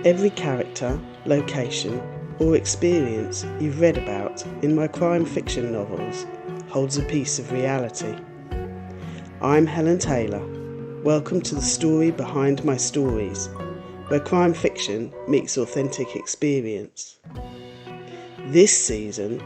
Every character, location, or experience you've read about in my crime fiction novels holds a piece of reality. I'm Helen Taylor. Welcome to the story behind my stories, where crime fiction meets authentic experience. This season,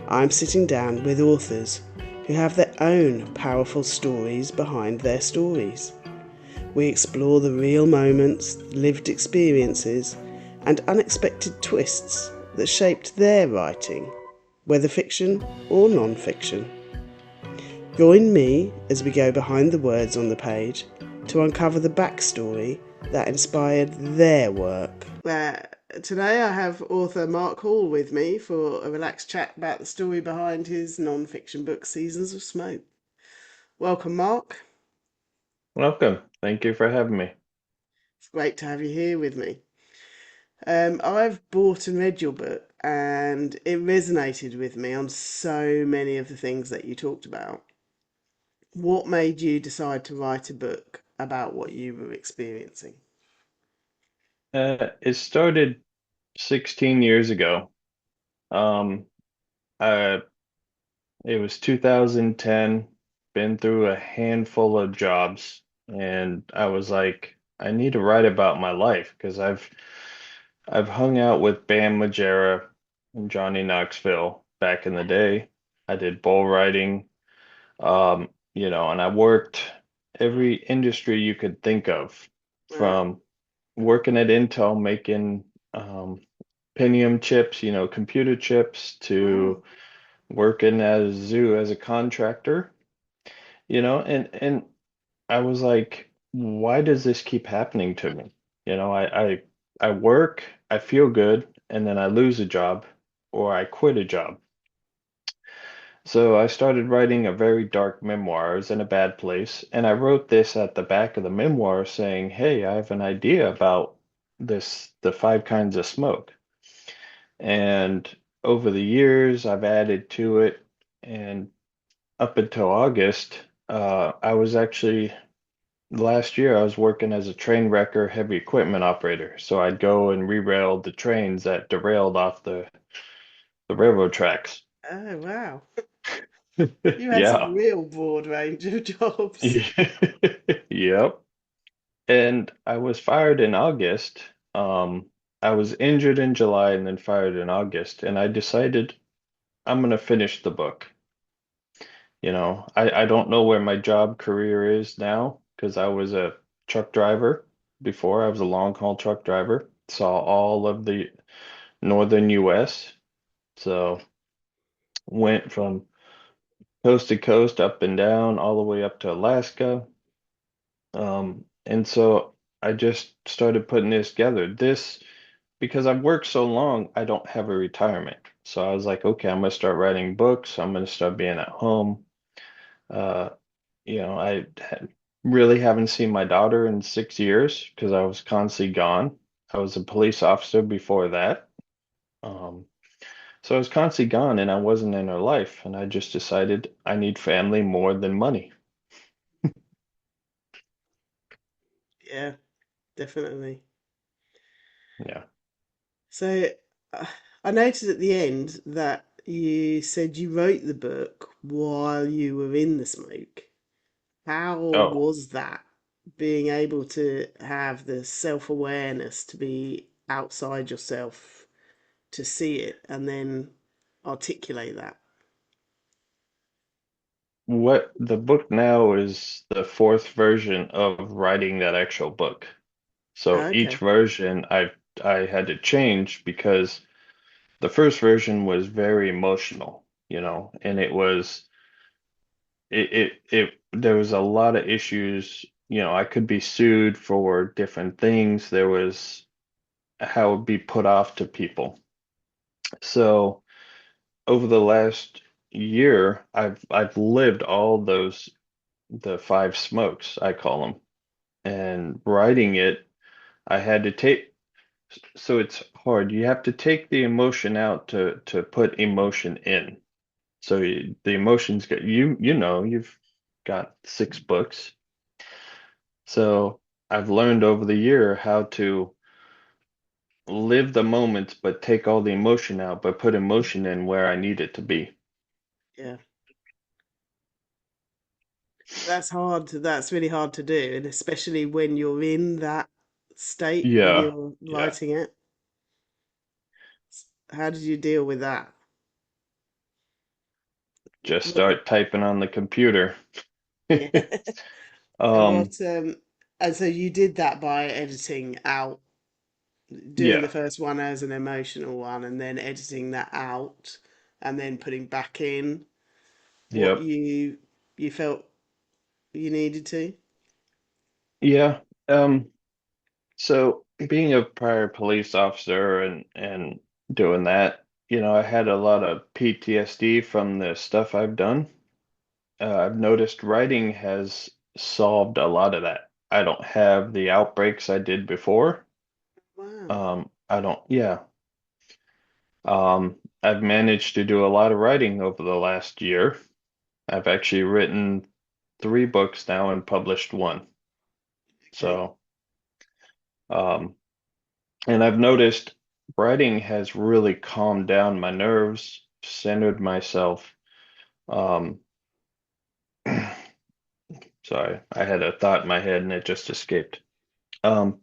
I'm sitting down with authors who have their own powerful stories behind their stories. We explore the real moments, lived experiences, and unexpected twists that shaped their writing, whether fiction or non-fiction. Join me as we go behind the words on the page to uncover the backstory that inspired their work. Today I have author Mark Hall with me for a relaxed chat about the story behind his non-fiction book, Seasons of Smoke. Welcome, Mark. Welcome. Thank you for having me. It's great to have you here with me. I've bought and read your book, and it resonated with me on so many of the things that you talked about. What made you decide to write a book about what you were experiencing? It started 16 years ago. Um, uh, it was 2010, been through a handful of jobs, and I was like, I need to write about my life because I've hung out with Bam Margera and Johnny Knoxville back in the day. I did bull riding, and I worked every industry you could think of, Wow. from working at Intel making um, Pentium chips, computer chips, Wow. to working at a zoo as a contractor, and I was like, why does this keep happening to me? I work, I feel good, and then I lose a job or I quit a job. So I started writing a very dark memoir. I was in a bad place, and I wrote this at the back of the memoir saying, "Hey, I have an idea about the five kinds of smoke." And over the years, I've added to it, and up until August, I was actually last year I was working as a train wrecker, heavy equipment operator. So I'd go and re-rail the trains that derailed off the railroad tracks. Oh, wow. You had some Yeah. real broad range of jobs. Yep. And I was fired in August. I was injured in July and then fired in August. And I decided I'm going to finish the book. I don't know where my job career is now because I was a truck driver before. I was a long haul truck driver. Saw all of the northern US. So went from coast to coast, up and down, all the way up to Alaska. And so I just started putting this together. Because I've worked so long, I don't have a retirement. So I was like, okay, I'm gonna start writing books. I'm gonna start being at home. Uh, really haven't seen my daughter in 6 years because I was constantly gone. I was a police officer before that. Um, so I was constantly gone and I wasn't in her life. And I just decided I need family more than money. Yeah, definitely. Yeah. So uh, I noticed at the end that you said you wrote the book while you were in the smoke. How Oh, was that? Being able to have the self-awareness to be outside yourself, to see it, and then articulate that. what the book now is the fourth version of writing that actual book. So each Okay. version I had to change because the first version was very emotional, and it there was a lot of issues. I could be sued for different things. There was how it would be put off to people. So over the last year, I've lived all those the five smokes, I call them. And writing it, I had to take so it's hard. You have to take the emotion out to put emotion in. So the emotions get you've got six books. So I've learned over the year how to live the moment, but take all the emotion out, but put emotion in where I need it to be. Yeah. That's really hard to do, and especially when you're in that state when Yeah, you're yeah. writing it. How did you deal with that? Just What, start typing on the computer. yeah. And Um, and so you did that by editing out, doing the yeah, first one as an emotional one, and then editing that out, and then putting back in what yep, you felt you needed to. yeah. So being a prior police officer and doing that, I had a lot of PTSD from the stuff I've done. I've noticed writing has solved a lot of that. I don't have the outbreaks I did before. Wow. I don't, yeah. I've managed to do a lot of writing over the last year. I've actually written 3 books now and published one. Okay. So, um, and I've noticed writing has really calmed down my nerves, centered myself. Um, sorry, I had a thought in my head and it just escaped. Um,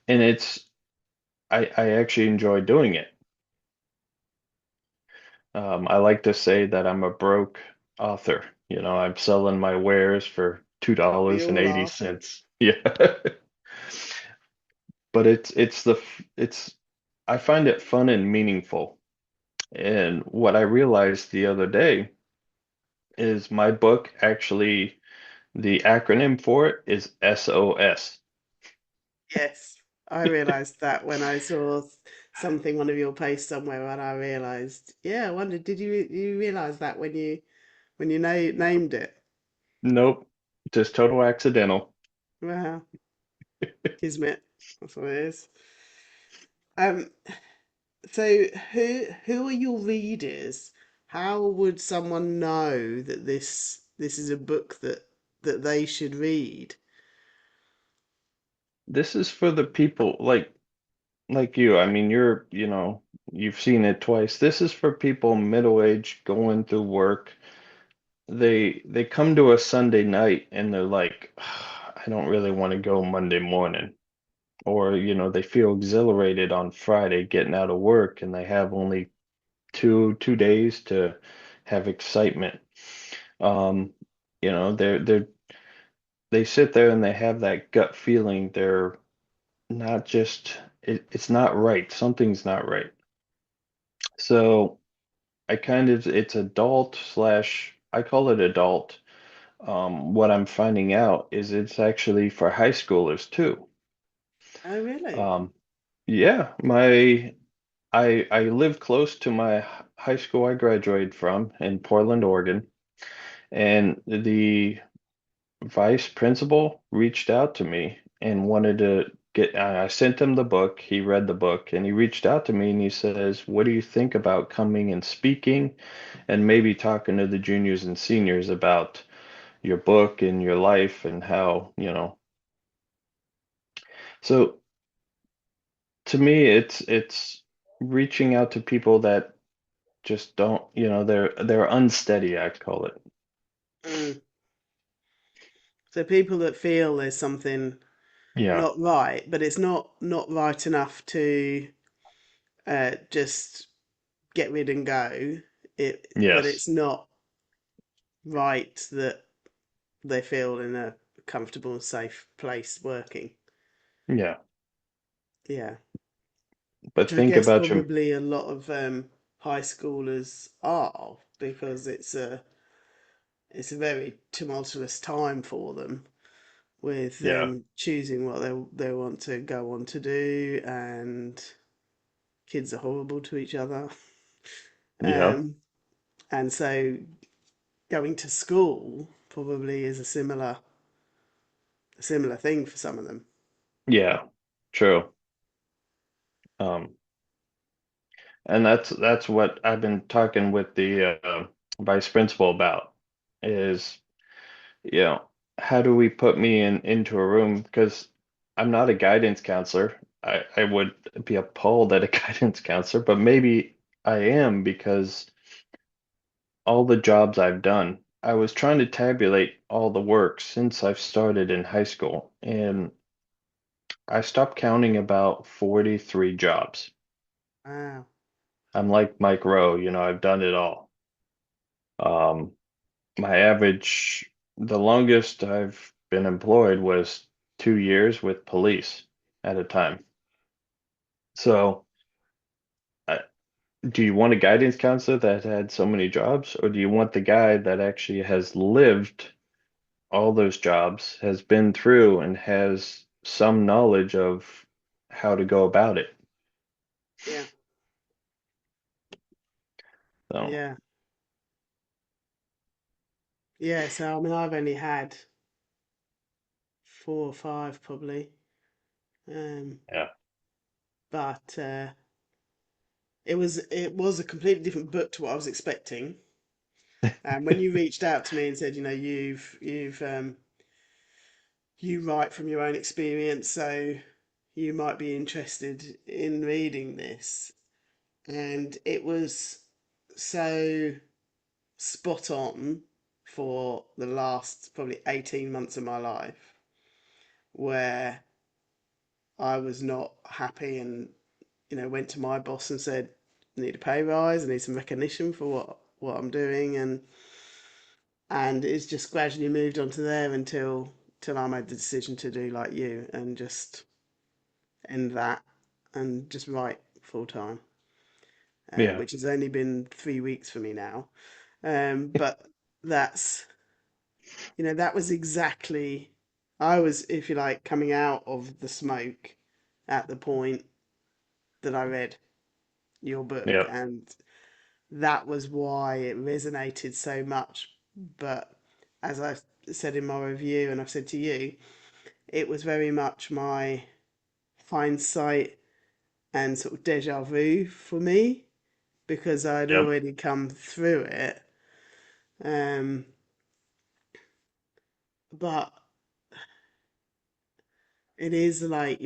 and I actually enjoy doing it. I like to say that I'm a broke author. I'm selling my wares for two We dollars and all eighty are. cents. Yeah. But it's I find it fun and meaningful. And what I realized the other day is my book actually the acronym for it is SOS. Yes, I realized that when I saw something, one of your posts somewhere, and I realized, yeah, I wondered, did you realize that when you named it? Nope, just total accidental. Wow, kismet. That's what it is. Um, so who are your readers? How would someone know that this is a book that they should read? This is for the people like you. I mean, you've seen it twice. This is for people middle-aged going through work. They come to a Sunday night and they're like, I don't really want to go Monday morning. Or, they feel exhilarated on Friday getting out of work and they have only two days to have excitement. Um, they sit there and they have that gut feeling they're not just it's not right. Something's not right. So it's adult slash I call it adult. What I'm finding out is it's actually for high schoolers too. Oh, really? Um, yeah, I live close to my high school I graduated from in Portland, Oregon, and the vice principal reached out to me and wanted to I sent him the book. He read the book and he reached out to me and he says, "What do you think about coming and speaking and maybe talking to the juniors and seniors about your book and your life and how?" So to me, it's reaching out to people that just don't, they're unsteady, I'd call it. Mm. So people that feel there's something Yeah. not right, but it's not right enough to just get rid and go. But Yes. it's not right that they feel in a comfortable and safe place working. Yeah. Yeah, But which I think guess about your probably a lot of high schoolers are because it's a very tumultuous time for them with yeah. choosing what they want to go on to do, and kids are horrible to each other. Yeah. Um, and so going to school probably is a similar thing for some of them. Yeah. True. Um, and that's what I've been talking with the vice principal about is, how do we put me into a room? Because I'm not a guidance counselor. I would be appalled at a guidance counselor, but maybe I am because all the jobs I've done, I was trying to tabulate all the work since I've started in high school, and I stopped counting about 43 jobs. Wow. I'm like Mike Rowe, I've done it all. Um, my average, the longest I've been employed was 2 years with police at a time. So, I, do you want a guidance counselor that had so many jobs, or do you want the guy that actually has lived all those jobs, has been through, and has some knowledge of how to go about it? Yeah. So, Yeah. Yeah. So I mean, I've only had four or five probably. Um, yeah, but it was a completely different book to what I was expecting. And when you reached out to me and said, you write from your own experience, so you might be interested in reading this, and it was so spot on for the last probably 18 months of my life where I was not happy and went to my boss and said, I need a pay rise, I need some recognition for what I'm doing, and it's just gradually moved on to there until I made the decision to do like you and just end that and just write full time, yeah, which has only been 3 weeks for me now. But that's that was exactly I was, if you like, coming out of the smoke at the point that I read your book, yeah, and that was why it resonated so much. But as I said in my review, and I've said to you, it was very much my hindsight and sort of deja vu for me because I'd yep, already come through it. Um, but it is like,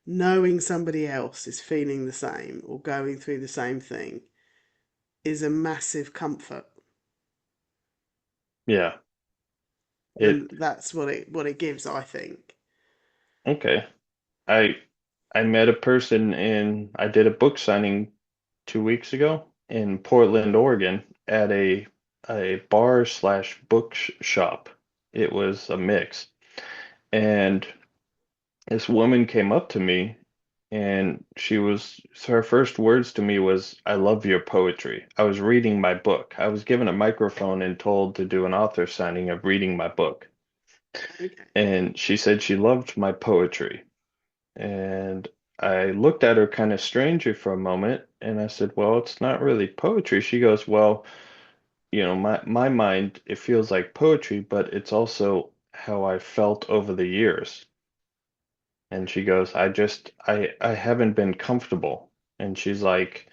knowing somebody else is feeling the same or going through the same thing is a massive comfort. yeah. And It, that's what it gives, I think. okay. I I met a person I did a book signing 2 weeks ago in Portland, Oregon, at a bar slash shop. It was a mix. And this woman came up to me and her first words to me was, I love your poetry. I was reading my book. I was given a microphone and told to do an author signing of reading my book. Okay. And she said she loved my poetry. And I looked at her kind of strangely for a moment and I said, well, it's not really poetry. She goes, well, my mind, it feels like poetry, but it's also how I felt over the years. And she goes, I haven't been comfortable. And she's like,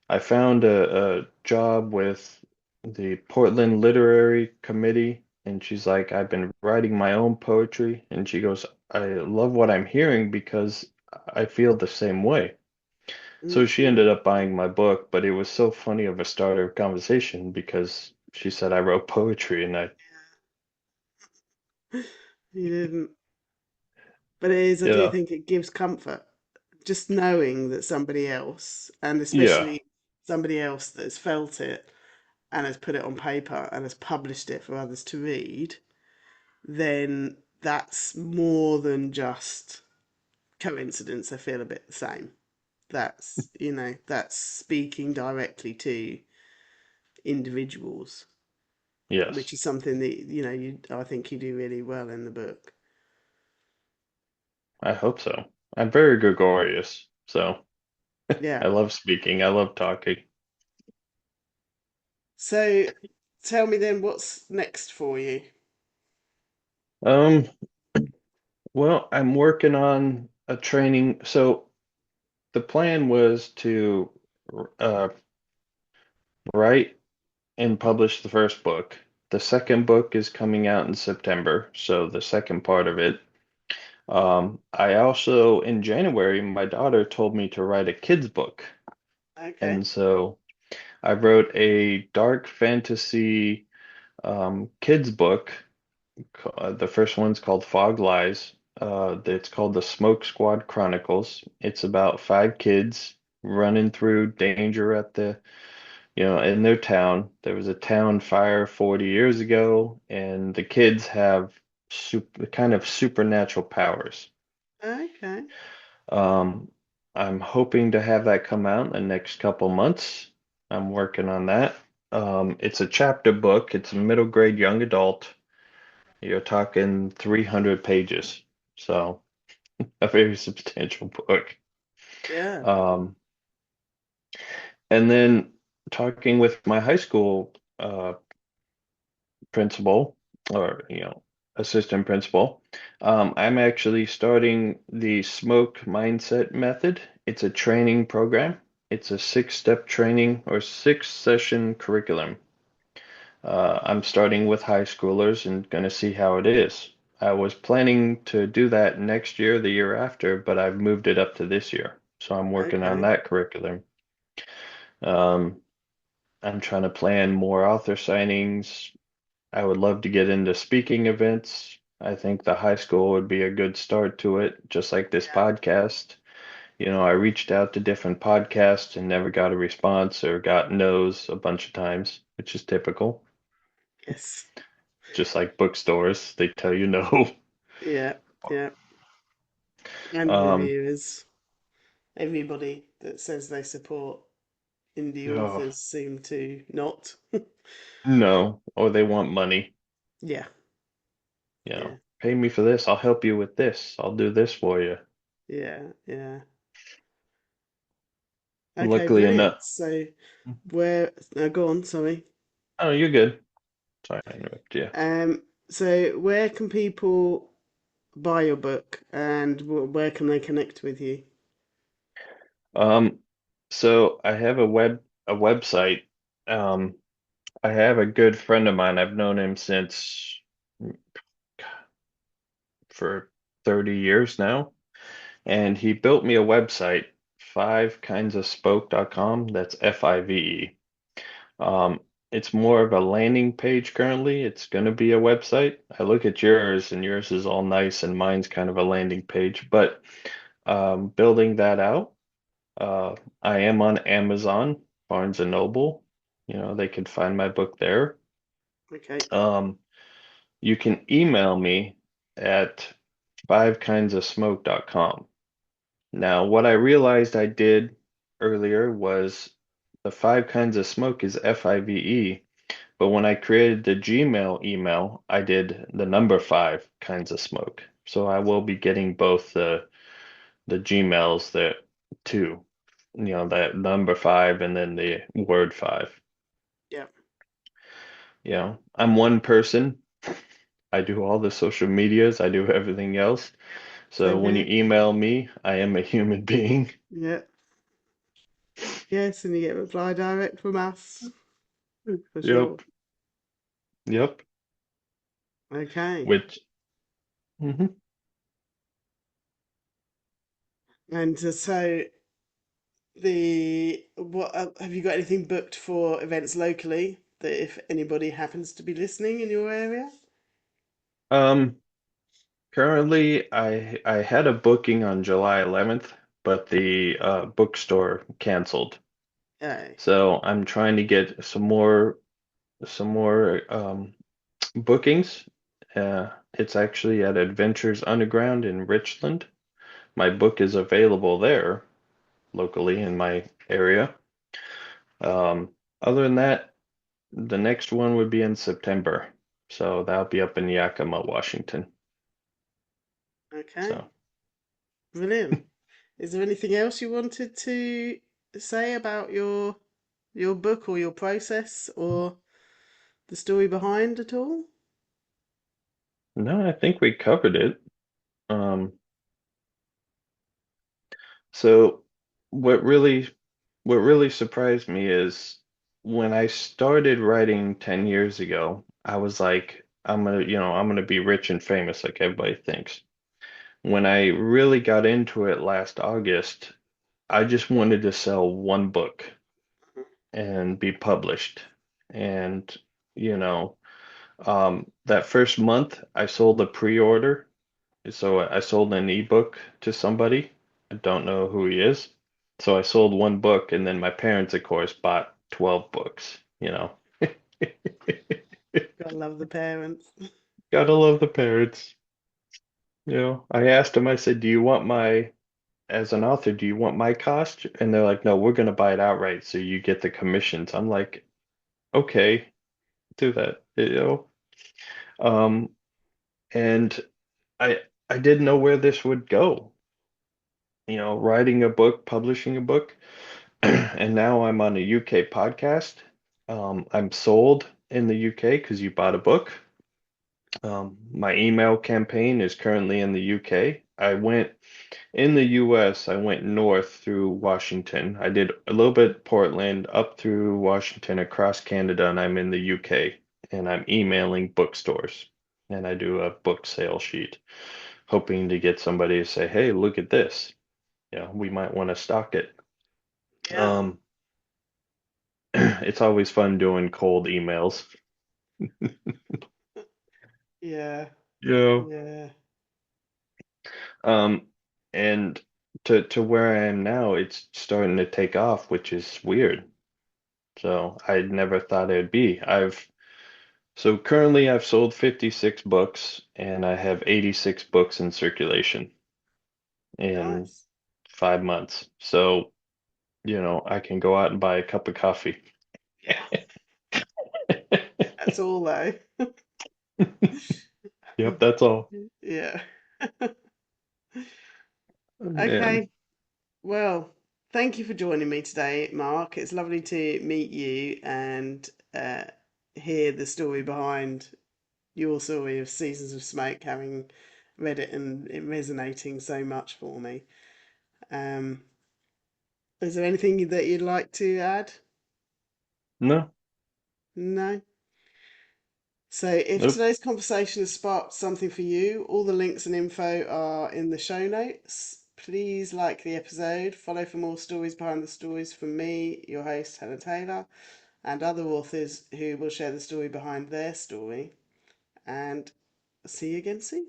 I found a job with the Portland Literary Committee. And she's like, I've been writing my own poetry. And she goes, I love what I'm hearing because I feel the same way. So she Mm. ended up buying my book, but it was so funny of a starter of conversation because she said I wrote poetry and I, You didn't. But it is, I do yeah, think it gives comfort just knowing that somebody else, and yeah, especially somebody else that has felt it and has put it on paper and has published it for others to read, then that's more than just coincidence. I feel a bit the same. That's speaking directly to individuals, which yes, is something that, I think you do really well in the book. I hope so. I'm very gregarious, so Yeah. I love speaking. I love talking. So tell me then what's next for you? Um, well, I'm working on a training. So the plan was to uh, write and publish the first book. The second book is coming out in September, so the second part of it. I also, in January, my daughter told me to write a kid's book. Okay. And so I wrote a dark fantasy kids book. The first one's called Fog Lies. It's called The Smoke Squad Chronicles. It's about five kids running through danger at in their town. There was a town fire 40 years ago, and the kids have kind of supernatural powers. Okay. Um, I'm hoping to have that come out in the next couple months. I'm working on that. It's a chapter book. It's a middle grade young adult. You're talking 300 pages, so a very substantial book. Yeah. Um, and then talking with my high school principal, or assistant principal, I'm actually starting the smoke mindset method. It's a training program. It's a six-step training or six-session curriculum. I'm starting with high schoolers and going to see how it is. I was planning to do that next year, the year after, but I've moved it up to this year. So I'm working on Okay. that curriculum. Um, I'm trying to plan more author signings. I would love to get into speaking events. I think the high school would be a good start to it, just like this Yeah. podcast. I reached out to different podcasts and never got a response or got no's a bunch of times, which is typical. Yes. Just like bookstores, they tell you no. Yeah. Yeah. And Um, reviewers. Everybody that says they support indie oh, authors seem to not. no, or they want money. Yeah. Yeah. Pay me for this. I'll help you with this. I'll do this for you. Yeah. Yeah. Okay, Luckily brilliant. enough. So where go on, sorry. Oh, you're good. Sorry, I interrupted you. So where can people buy your book and where can they connect with you? Um, so I have a website. Um, I have a good friend of mine. I've known him since for 30 years now, and he built me a website, fivekindsofspoke.com. That's FIVE. Um, it's more of a landing page currently. It's going to be a website. I look at yours, and yours is all nice, and mine's kind of a landing page. But building that out, I am on Amazon, Barnes and Noble. They can find my book there. Okay. Um, you can email me at fivekindsofsmoke.com. Now, what I realized I did earlier was the five kinds of smoke is FIVE. But when I created the Gmail email, I did the number five kinds of smoke. So I will be getting both the Gmails there too. That number five and then the word five. Yeah. I'm one person. I do all the social medias, I do everything else. So Same when you here. email me, I am a human being. Yeah. Yes, and you get reply direct from us for sure. Yep. Yep. Okay. Which mhm. And so the what have you got anything booked for events locally that if anybody happens to be listening in your area? Um Currently, I had a booking on July 11th, but the bookstore canceled. Oh, So I'm trying to get some more bookings. It's actually at Adventures Underground in Richland. My book is available there locally in my area. Um, Other than that, the next one would be in September. So that'll be up in Yakima, Washington. okay. So. Brilliant. Is there anything else you wanted to say about your book or your process or the story behind at all? No, I think we covered it. Um, so what really what really surprised me is when I started writing 10 years ago, I was like, I'm gonna be rich and famous like everybody thinks. when I really got into it last August, I just wanted to sell one book and be published. And, you know, that first month I sold a pre-order. So I sold an ebook to somebody. I don't know who he is. So I sold one book, and then my parents, of course, bought 12 books, you know. Gotta love the parents. Gotta love the parents. You know, I asked them, I said, do you want my, as an author, do you want my cost? And they're like, no, we're going to buy it outright. So you get the commissions. I'm like, okay, do that, you know. Um, and I, I didn't know where this would go, you know, writing a book, publishing a book. And now I'm on a UK podcast. I'm sold in the UK because you bought a book. My email campaign is currently in the UK. I went in the US, I went north through Washington. I did a little bit Portland, up through Washington, across Canada, and I'm in the UK. And I'm emailing bookstores. And I do a book sale sheet, hoping to get somebody to say, hey, look at this. Yeah, we might want to stock it. Yeah. Um, it's always fun doing cold emails. Yeah. Yeah. Yeah. Um, and to where I am now, it's starting to take off, which is weird. So I never thought it'd be. So currently I've sold 56 books and I have 86 books in circulation in Nice. 5 months. So, you know, I can go out and buy a cup of coffee. Yeah. That's all though. Yep, that's all. Yeah. Man. Okay. Well, thank you for joining me today, Mark. It's lovely to meet you and hear the story behind your story of Seasons of Smoke, having read it and it resonating so much for me. Um, is there anything that you'd like to add? No, No? So, if nope. today's conversation has sparked something for you, all the links and info are in the show notes. Please like the episode, follow for more stories behind the stories from me, your host, Helen Taylor, and other authors who will share the story behind their story. And see you again soon.